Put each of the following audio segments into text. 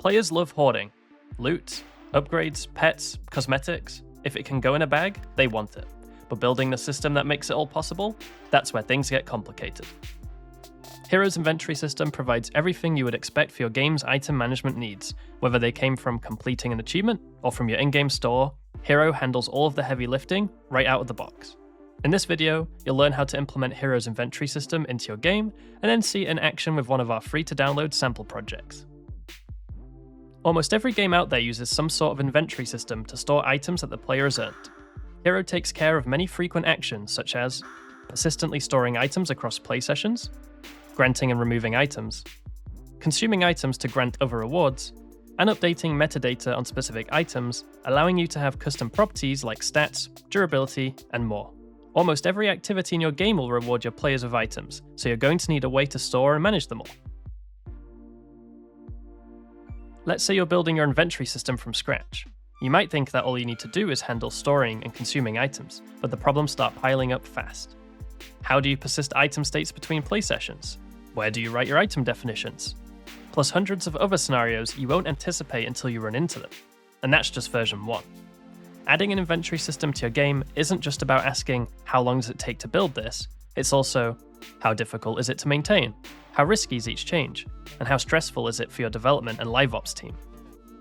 Players love hoarding. Loot, upgrades, pets, cosmetics. If it can go in a bag, they want it. But building the system that makes it all possible, that's where things get complicated. Hiro's inventory system provides everything you would expect for your game's item management needs. Whether they came from completing an achievement or from your in-game store, Hiro handles all of the heavy lifting right out of the box. In this video, you'll learn how to implement Hiro's inventory system into your game, and then see it in action with one of our free-to-download sample projects. Almost every game out there uses some sort of inventory system to store items that the player has earned. Hiro takes care of many frequent actions such as persistently storing items across play sessions, granting and removing items, consuming items to grant other rewards, and updating metadata on specific items, allowing you to have custom properties like stats, durability, and more. Almost every activity in your game will reward your players with items, so you're going to need a way to store and manage them all. Let's say you're building your inventory system from scratch. You might think that all you need to do is handle storing and consuming items, but the problems start piling up fast. How do you persist item states between play sessions? Where do you write your item definitions? Plus hundreds of other scenarios you won't anticipate until you run into them. And that's just version 1. Adding an inventory system to your game isn't just about asking, how long does it take to build this? It's also, how difficult is it to maintain? How risky is each change? And how stressful is it for your development and live ops team?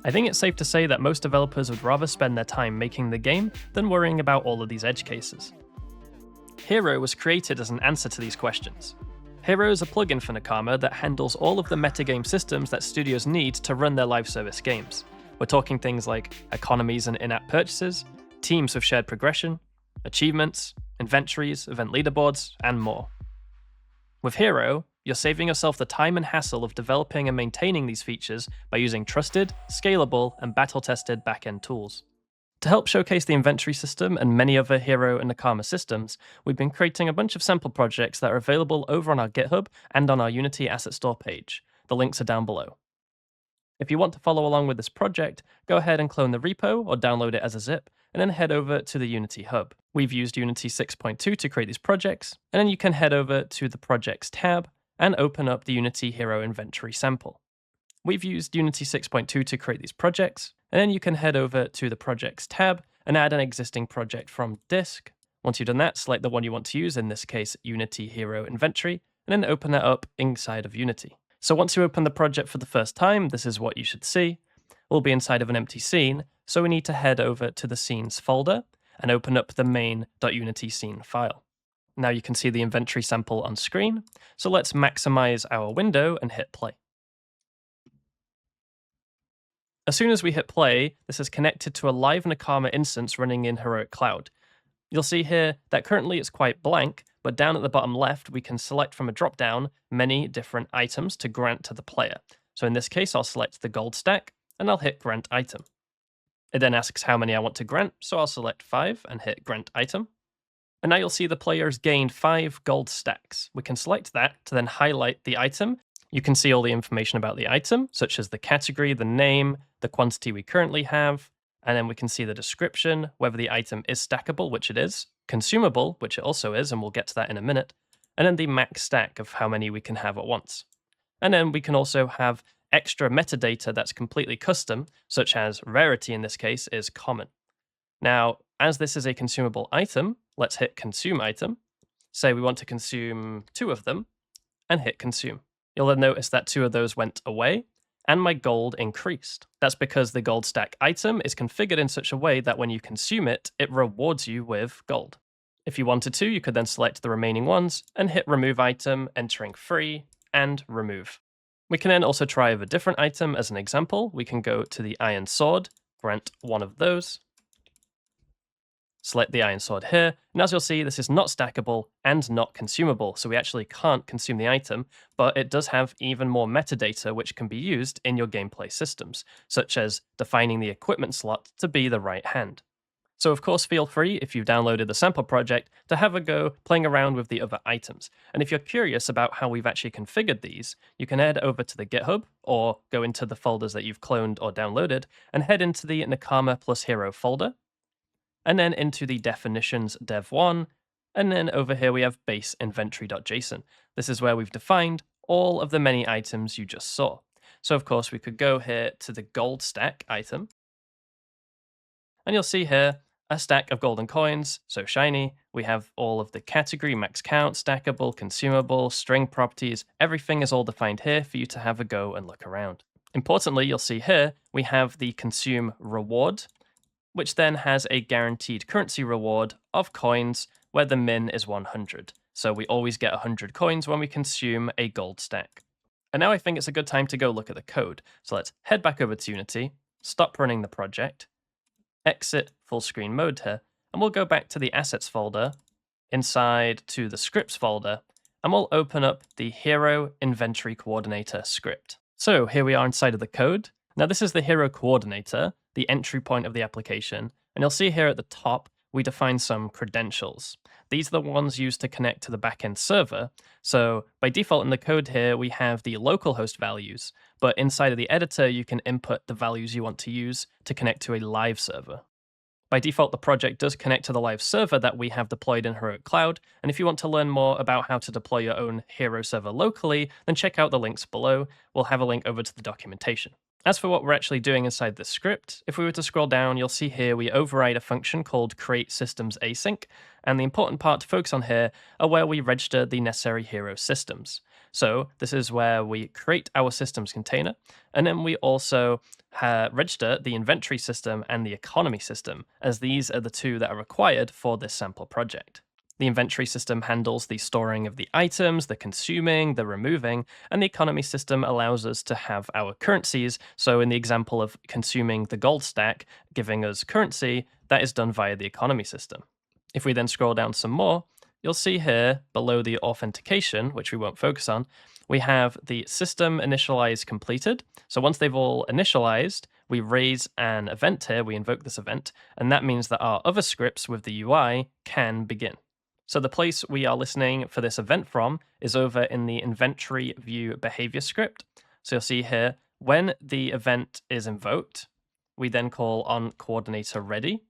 I think it's safe to say that most developers would rather spend their time making the game than worrying about all of these edge cases. Hiro was created as an answer to these questions. Hiro is a plugin for Nakama that handles all of the metagame systems that studios need to run their live service games. We're talking things like economies and in-app purchases, teams with shared progression, achievements, inventories, event leaderboards, and more. With Hiro, you're saving yourself the time and hassle of developing and maintaining these features by using trusted, scalable, and battle-tested backend tools. To help showcase the inventory system and many other Hiro and Nakama systems, we've been creating a bunch of sample projects that are available over on our GitHub and on our Unity Asset Store page. The links are down below. If you want to follow along with this project, go ahead and clone the repo or download it as a zip, and then head over to the Unity Hub. We've used Unity 6.2 to create these projects, and then you can head over to the Projects tab and open up the Unity Hiro inventory sample. We've used Unity 6.2 to create these projects, and then you can head over to the Projects tab and add an existing project from disk. Once you've done that, select the one you want to use, in this case Unity Hiro Inventory, and then open that up inside of Unity. So once you open the project for the first time, this is what you should see. We'll be inside of an empty scene, so we need to head over to the scenes folder and open up the main.unity scene file. Now you can see the inventory sample on screen, so let's maximize our window and hit play. As soon as we hit play, this is connected to a live Nakama instance running in Heroic Cloud. You'll see here that currently it's quite blank, but down at the bottom left, we can select from a drop-down many different items to grant to the player. So in this case, I'll select the gold stack, and I'll hit Grant Item. It then asks how many I want to grant, so I'll select 5 and hit Grant Item. And now you'll see the player has gained 5 gold stacks. We can select that to then highlight the item. You can see all the information about the item, such as the category, the name, the quantity we currently have, and then we can see the description, whether the item is stackable, which it is, consumable, which it also is, and we'll get to that in a minute, and then the max stack of how many we can have at once. And then we can also have extra metadata that's completely custom, such as rarity in this case is common. Now, as this is a consumable item, let's hit Consume Item, say we want to consume 2 of them, and hit Consume. You'll then notice that 2 of those went away, and my gold increased. That's because the gold stack item is configured in such a way that when you consume it, it rewards you with gold. If you wanted to, you could then select the remaining ones and hit Remove Item, entering free, and remove. We can then also try with a different item. As an example, we can go to the Iron Sword, grant 1 of those, select the Iron Sword here, and as you'll see, this is not stackable and not consumable, so we actually can't consume the item, but it does have even more metadata which can be used in your gameplay systems, such as defining the equipment slot to be the right hand. So of course, feel free, if you've downloaded the sample project, to have a go playing around with the other items. And if you're curious about how we've actually configured these, you can head over to the GitHub, or go into the folders that you've cloned or downloaded, and head into the Nakama plus Hiro folder, and then into the definitions dev1, and then over here we have base inventory.json. This is where we've defined all of the many items you just saw. So of course we could go here to the gold stack item, and you'll see here a stack of golden coins, so shiny. We have all of the category, max count, stackable, consumable, string properties. Everything is all defined here for you to have a go and look around. Importantly, you'll see here we have the consume reward, which then has a guaranteed currency reward of coins where the min is 100. So we always get 100 coins when we consume a gold stack. And now I think it's a good time to go look at the code. So let's head back over to Unity, stop running the project, exit full screen mode here, and we'll go back to the assets folder, inside to the scripts folder, and we'll open up the Hiro inventory coordinator script. So here we are inside of the code. Now this is the Hiro coordinator, the entry point of the application, and you'll see here at the top, we define some credentials. These are the ones used to connect to the backend server. So by default in the code here, we have the localhost values, but inside of the editor, you can input the values you want to use to connect to a live server. By default, the project does connect to the live server that we have deployed in Heroic Cloud, and if you want to learn more about how to deploy your own Hero server locally, then check out the links below. We'll have a link over to the documentation. As for what we're actually doing inside this script, if we were to scroll down, you'll see here we override a function called create systems async, and the important part to focus on here are where we register the necessary Hero systems. So this is where we create our systems container, and then we also register the inventory system and the economy system, as these are the two that are required for this sample project. The inventory system handles the storing of the items, the consuming, the removing, and the economy system allows us to have our currencies. So in the example of consuming the gold stack, giving us currency, that is done via the economy system. If we then scroll down some more, you'll see here below the authentication, which we won't focus on, we have the system initialize completed. So once they've all initialized, we raise an event here, we invoke this event, and that means that our other scripts with the UI can begin. So the place we are listening for this event from is over in the inventory view behavior script. So you'll see here, when the event is invoked, we then call on coordinator ready.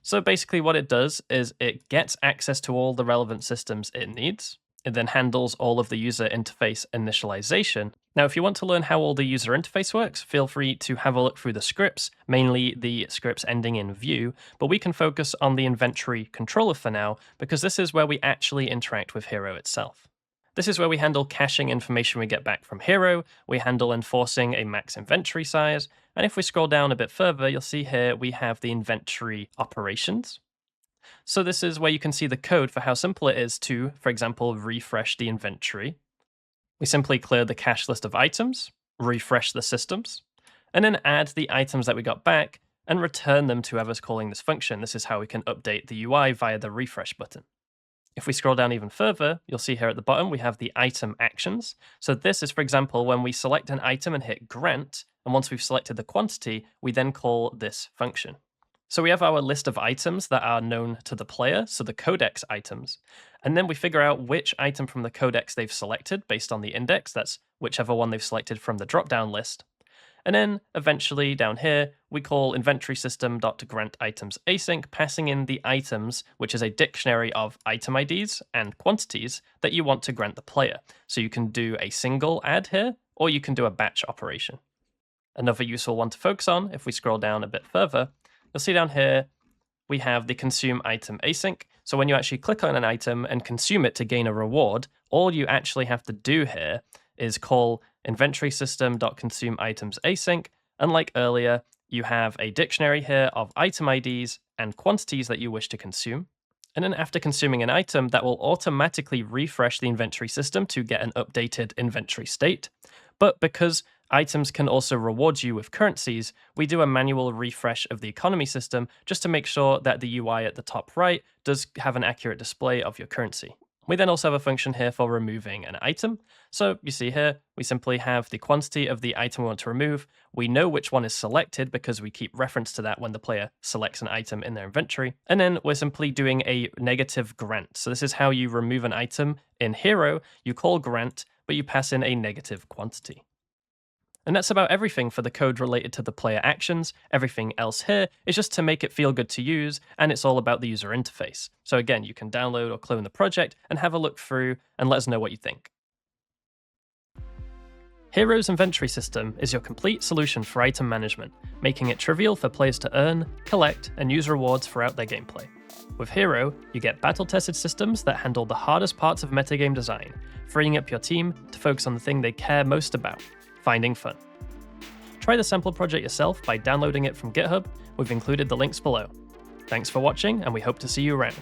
So basically what it does is it gets access to all the relevant systems it needs. It then handles all of the user interface initialization. Now, if you want to learn how all the user interface works, feel free to have a look through the scripts, mainly the scripts ending in view, but we can focus on the inventory controller for now, because this is where we actually interact with Hero itself. This is where we handle caching information we get back from Hero, we handle enforcing a max inventory size, and if we scroll down a bit further, you'll see here we have the inventory operations. So this is where you can see the code for how simple it is to, for example, refresh the inventory. We simply clear the cache list of items, refresh the systems, and then add the items that we got back and return them to whoever's calling this function. This is how we can update the UI via the refresh button. If we scroll down even further, you'll see here at the bottom we have the item actions. So this is, for example, when we select an item and hit grant, and once we've selected the quantity, we then call this function. So we have our list of items that are known to the player, so the codex items, and then we figure out which item from the codex they've selected based on the index, that's whichever one they've selected from the drop-down list. And then eventually down here, we call inventory system.grant items async, passing in the items, which is a dictionary of item IDs and quantities that you want to grant the player. So you can do a single add here, or you can do a batch operation. Another useful one to focus on, if we scroll down a bit further, you'll see down here, we have the consume item async. So when you actually click on an item and consume it to gain a reward, all you actually have to do here is call inventory system.consume items async. And like earlier, you have a dictionary here of item IDs and quantities that you wish to consume. And then after consuming an item, that will automatically refresh the inventory system to get an updated inventory state. But because items can also reward you with currencies, we do a manual refresh of the economy system just to make sure that the UI at the top right does have an accurate display of your currency. We then also have a function here for removing an item. So you see here, we simply have the quantity of the item we want to remove. We know which one is selected because we keep reference to that when the player selects an item in their inventory. And then we're simply doing a negative grant. So this is how you remove an item in Hero. You call grant, but you pass in a negative quantity. And that's about everything for the code related to the player actions. Everything else here is just to make it feel good to use, and it's all about the user interface. So again, you can download or clone the project and have a look through and let us know what you think. Hiro's inventory system is your complete solution for item management, making it trivial for players to earn, collect, and use rewards throughout their gameplay. With Hiro, you get battle-tested systems that handle the hardest parts of metagame design, freeing up your team to focus on the thing they care most about, finding fun. Try the sample project yourself by downloading it from GitHub. We've included the links below. Thanks for watching, and we hope to see you around.